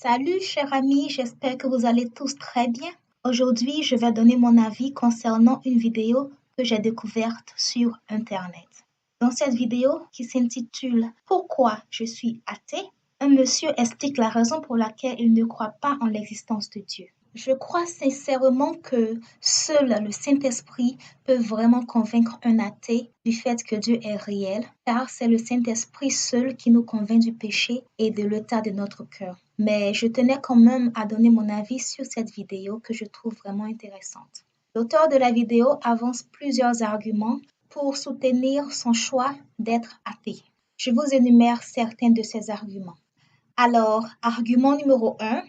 Salut, chers amis, j'espère que vous allez tous très bien. Aujourd'hui, je vais donner mon avis concernant une vidéo que j'ai découverte sur Internet. Dans cette vidéo qui s'intitule Pourquoi je suis athée, un monsieur explique la raison pour laquelle il ne croit pas en l'existence de Dieu. Je crois sincèrement que seul le Saint-Esprit peut vraiment convaincre un athée du fait que Dieu est réel, car c'est le Saint-Esprit seul qui nous convainc du péché et de l'état de notre cœur. Mais je tenais quand même à donner mon avis sur cette vidéo que je trouve vraiment intéressante. L'auteur de la vidéo avance plusieurs arguments pour soutenir son choix d'être athée. Je vous énumère certains de ces arguments. Alors, argument numéro 1.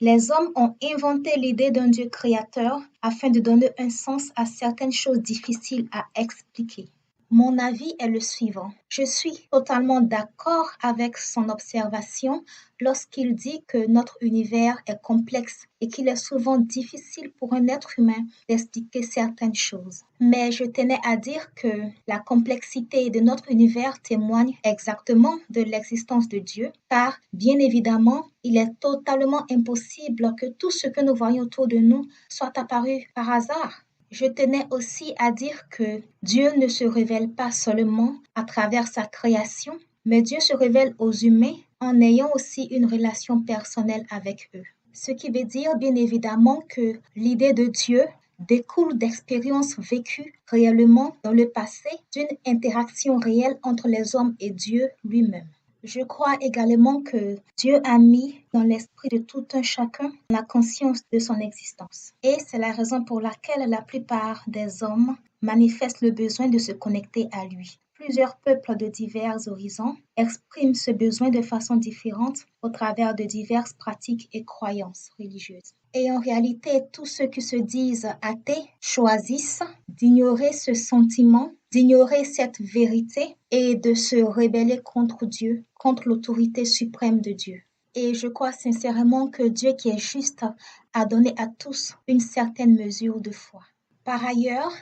Les hommes ont inventé l'idée d'un Dieu créateur afin de donner un sens à certaines choses difficiles à expliquer. Mon avis est le suivant. Je suis totalement d'accord avec son observation lorsqu'il dit que notre univers est complexe et qu'il est souvent difficile pour un être humain d'expliquer certaines choses. Mais je tenais à dire que la complexité de notre univers témoigne exactement de l'existence de Dieu, car bien évidemment, il est totalement impossible que tout ce que nous voyons autour de nous soit apparu par hasard. Je tenais aussi à dire que Dieu ne se révèle pas seulement à travers sa création, mais Dieu se révèle aux humains en ayant aussi une relation personnelle avec eux. Ce qui veut dire bien évidemment que l'idée de Dieu découle d'expériences vécues réellement dans le passé, d'une interaction réelle entre les hommes et Dieu lui-même. Je crois également que Dieu a mis dans l'esprit de tout un chacun la conscience de son existence. Et c'est la raison pour laquelle la plupart des hommes manifestent le besoin de se connecter à lui. Plusieurs peuples de divers horizons expriment ce besoin de façon différente au travers de diverses pratiques et croyances religieuses. Et en réalité, tous ceux qui se disent athées choisissent d'ignorer ce sentiment, d'ignorer cette vérité et de se rebeller contre Dieu, contre l'autorité suprême de Dieu. Et je crois sincèrement que Dieu qui est juste a donné à tous une certaine mesure de foi. Par ailleurs,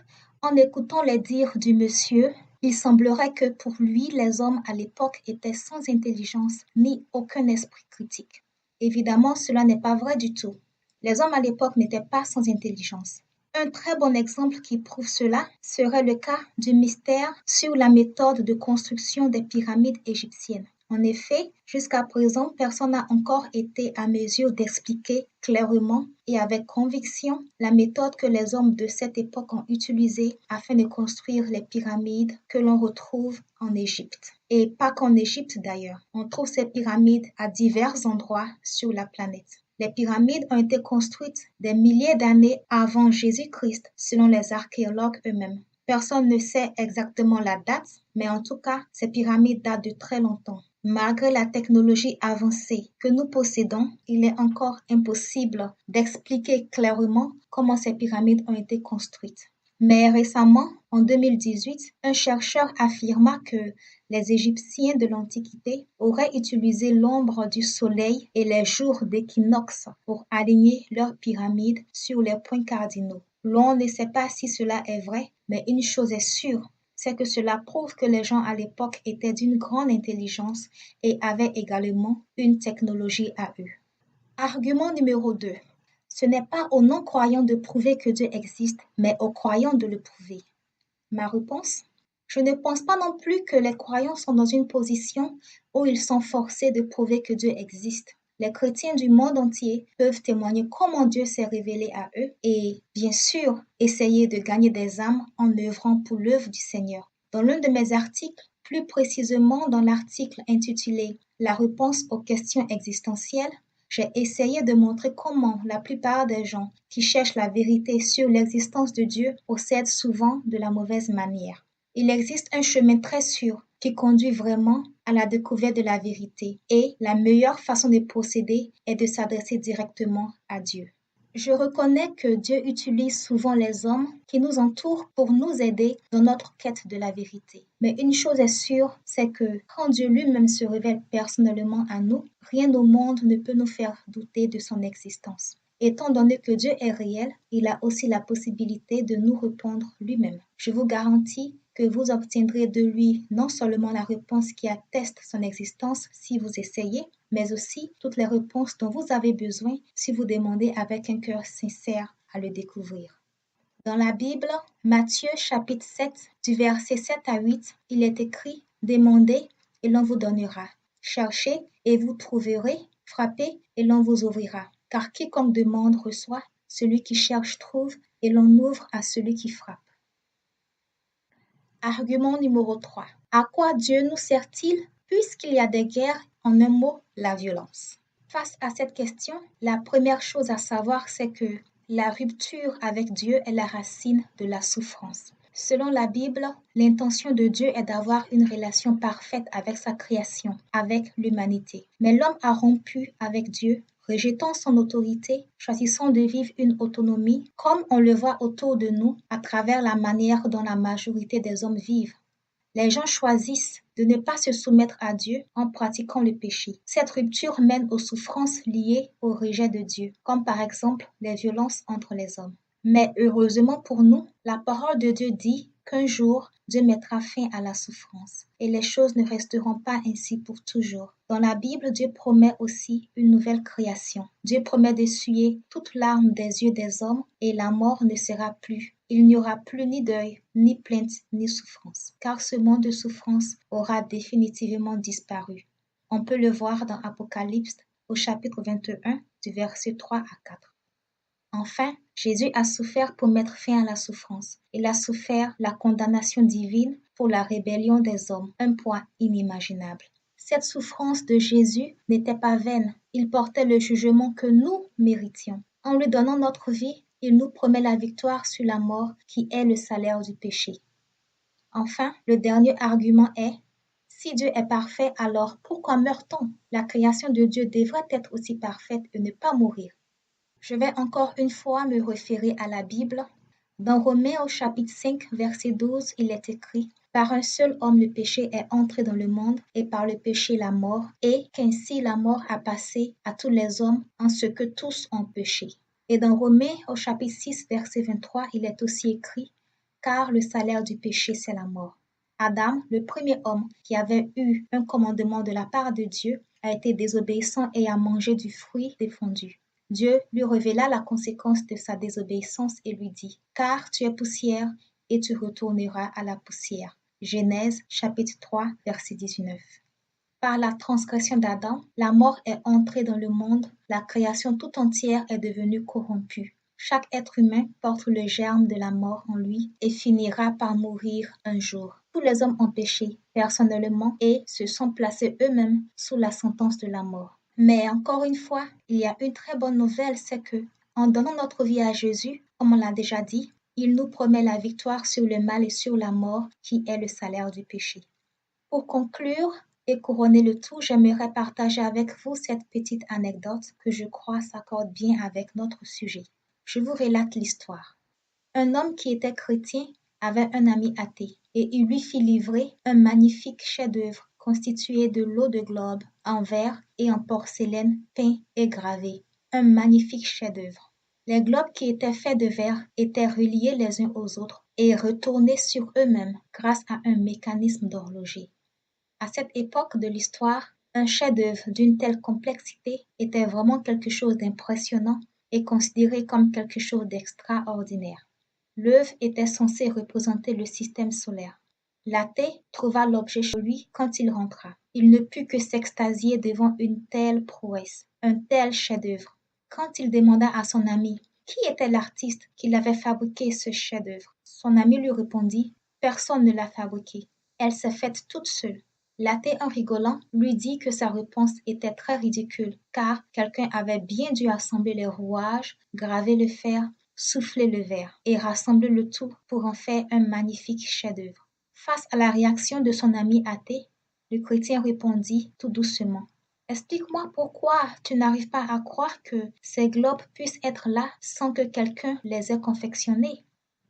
en écoutant les dires du monsieur, il semblerait que pour lui, les hommes à l'époque étaient sans intelligence ni aucun esprit critique. Évidemment, cela n'est pas vrai du tout. Les hommes à l'époque n'étaient pas sans intelligence. Un très bon exemple qui prouve cela serait le cas du mystère sur la méthode de construction des pyramides égyptiennes. En effet, jusqu'à présent, personne n'a encore été à mesure d'expliquer clairement et avec conviction la méthode que les hommes de cette époque ont utilisée afin de construire les pyramides que l'on retrouve en Égypte. Et pas qu'en Égypte d'ailleurs. On trouve ces pyramides à divers endroits sur la planète. Les pyramides ont été construites des milliers d'années avant Jésus-Christ, selon les archéologues eux-mêmes. Personne ne sait exactement la date, mais en tout cas, ces pyramides datent de très longtemps. Malgré la technologie avancée que nous possédons, il est encore impossible d'expliquer clairement comment ces pyramides ont été construites. Mais récemment, en 2018, un chercheur affirma que les Égyptiens de l'Antiquité auraient utilisé l'ombre du soleil et les jours d'équinoxe pour aligner leurs pyramides sur les points cardinaux. L'on ne sait pas si cela est vrai, mais une chose est sûre, c'est que cela prouve que les gens à l'époque étaient d'une grande intelligence et avaient également une technologie à eux. Argument numéro 2. Ce n'est pas aux non-croyants de prouver que Dieu existe, mais aux croyants de le prouver. Ma réponse? Je ne pense pas non plus que les croyants sont dans une position où ils sont forcés de prouver que Dieu existe. Les chrétiens du monde entier peuvent témoigner comment Dieu s'est révélé à eux et, bien sûr, essayer de gagner des âmes en œuvrant pour l'œuvre du Seigneur. Dans l'un de mes articles, plus précisément dans l'article intitulé La réponse aux questions existentielles, j'ai essayé de montrer comment la plupart des gens qui cherchent la vérité sur l'existence de Dieu procèdent souvent de la mauvaise manière. Il existe un chemin très sûr qui conduit vraiment à la découverte de la vérité et la meilleure façon de procéder est de s'adresser directement à Dieu. Je reconnais que Dieu utilise souvent les hommes qui nous entourent pour nous aider dans notre quête de la vérité. Mais une chose est sûre, c'est que quand Dieu lui-même se révèle personnellement à nous, rien au monde ne peut nous faire douter de son existence. Étant donné que Dieu est réel, il a aussi la possibilité de nous répondre lui-même. Je vous garantis que vous obtiendrez de lui non seulement la réponse qui atteste son existence si vous essayez, mais aussi toutes les réponses dont vous avez besoin si vous demandez avec un cœur sincère à le découvrir. Dans la Bible, Matthieu chapitre 7, du verset 7 à 8, il est écrit: Demandez et l'on vous donnera. Cherchez et vous trouverez. Frappez et l'on vous ouvrira. Car quiconque demande reçoit, celui qui cherche trouve, et l'on ouvre à celui qui frappe. Argument numéro 3. À quoi Dieu nous sert-il puisqu'il y a des guerres, en un mot, la violence? Face à cette question, la première chose à savoir, c'est que la rupture avec Dieu est la racine de la souffrance. Selon la Bible, l'intention de Dieu est d'avoir une relation parfaite avec sa création, avec l'humanité. Mais l'homme a rompu avec Dieu, rejetant son autorité, choisissant de vivre une autonomie, comme on le voit autour de nous à travers la manière dont la majorité des hommes vivent. Les gens choisissent de ne pas se soumettre à Dieu en pratiquant le péché. Cette rupture mène aux souffrances liées au rejet de Dieu, comme par exemple les violences entre les hommes. Mais heureusement pour nous, la parole de Dieu dit qu'un jour, Dieu mettra fin à la souffrance et les choses ne resteront pas ainsi pour toujours. Dans la Bible, Dieu promet aussi une nouvelle création. Dieu promet d'essuyer toute larme des yeux des hommes et la mort ne sera plus. Il n'y aura plus ni deuil, ni plainte, ni souffrance, car ce monde de souffrance aura définitivement disparu. On peut le voir dans Apocalypse au chapitre 21 du verset 3 à 4. Enfin, Jésus a souffert pour mettre fin à la souffrance. Il a souffert la condamnation divine pour la rébellion des hommes, un poids inimaginable. Cette souffrance de Jésus n'était pas vaine. Il portait le jugement que nous méritions. En lui donnant notre vie, il nous promet la victoire sur la mort qui est le salaire du péché. Enfin, le dernier argument est: si Dieu est parfait, alors pourquoi meurt-on? La création de Dieu devrait être aussi parfaite et ne pas mourir. Je vais encore une fois me référer à la Bible. Dans Romains au chapitre 5, verset 12, il est écrit: Par un seul homme le péché est entré dans le monde, et par le péché la mort, et qu'ainsi la mort a passé à tous les hommes en ce que tous ont péché. Et dans Romains au chapitre 6, verset 23, il est aussi écrit: Car le salaire du péché, c'est la mort. Adam, le premier homme qui avait eu un commandement de la part de Dieu, a été désobéissant et a mangé du fruit défendu. Dieu lui révéla la conséquence de sa désobéissance et lui dit: Car tu es poussière et tu retourneras à la poussière. Genèse chapitre 3, verset 19. Par la transgression d'Adam, la mort est entrée dans le monde, la création tout entière est devenue corrompue. Chaque être humain porte le germe de la mort en lui et finira par mourir un jour. Tous les hommes ont péché personnellement et se sont placés eux-mêmes sous la sentence de la mort. Mais encore une fois, il y a une très bonne nouvelle, c'est que, en donnant notre vie à Jésus, comme on l'a déjà dit, il nous promet la victoire sur le mal et sur la mort qui est le salaire du péché. Pour conclure et couronner le tout, j'aimerais partager avec vous cette petite anecdote que je crois s'accorde bien avec notre sujet. Je vous relate l'histoire. Un homme qui était chrétien avait un ami athée et il lui fit livrer un magnifique chef-d'œuvre constitué de lots de globes en verre et en porcelaine peints et gravés. Un magnifique chef-d'œuvre. Les globes qui étaient faits de verre étaient reliés les uns aux autres et retournés sur eux-mêmes grâce à un mécanisme d'horloger. À cette époque de l'histoire, un chef-d'œuvre d'une telle complexité était vraiment quelque chose d'impressionnant et considéré comme quelque chose d'extraordinaire. L'œuvre était censée représenter le système solaire. L'athée trouva l'objet chez lui quand il rentra. Il ne put que s'extasier devant une telle prouesse, un tel chef-d'œuvre. Quand il demanda à son ami qui était l'artiste qui avait fabriqué ce chef-d'œuvre, son ami lui répondit: Personne ne l'a fabriqué. Elle s'est faite toute seule. L'athée, en rigolant, lui dit que sa réponse était très ridicule, car quelqu'un avait bien dû assembler les rouages, graver le fer, souffler le verre et rassembler le tout pour en faire un magnifique chef-d'œuvre. Face à la réaction de son ami athée, le chrétien répondit tout doucement: Explique-moi pourquoi tu n'arrives pas à croire que ces globes puissent être là sans que quelqu'un les ait confectionnés.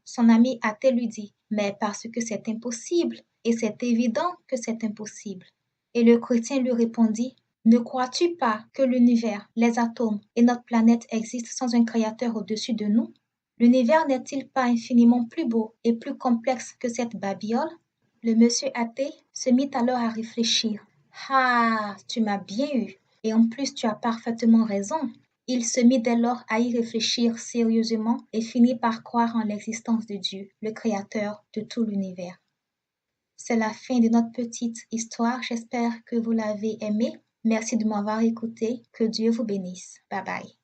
Son ami athée lui dit: Mais parce que c'est impossible, et c'est évident que c'est impossible. Et le chrétien lui répondit: Ne crois-tu pas que l'univers, les atomes et notre planète existent sans un créateur au-dessus de nous? L'univers n'est-il pas infiniment plus beau et plus complexe que cette babiole? Le monsieur athée se mit alors à réfléchir. Ah, tu m'as bien eu. Et en plus, tu as parfaitement raison. Il se mit dès lors à y réfléchir sérieusement et finit par croire en l'existence de Dieu, le créateur de tout l'univers. C'est la fin de notre petite histoire. J'espère que vous l'avez aimée. Merci de m'avoir écouté. Que Dieu vous bénisse. Bye bye.